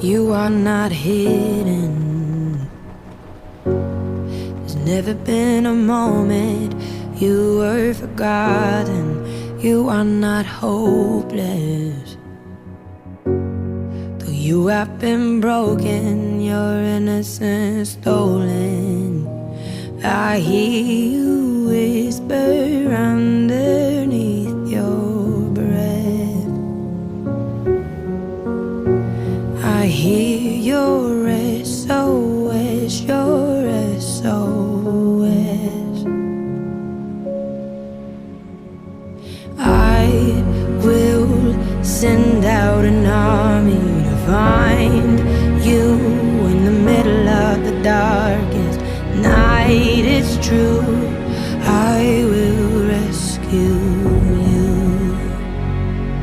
You are not hidden. There's never been a moment you were forgotten. You are not hopeless. Though you have been broken, your innocence stolen, I hear you whisper underneath your breath. I hear your SOS, your SOS. I will send out an army to find you in the middle of the darkest night. It's true,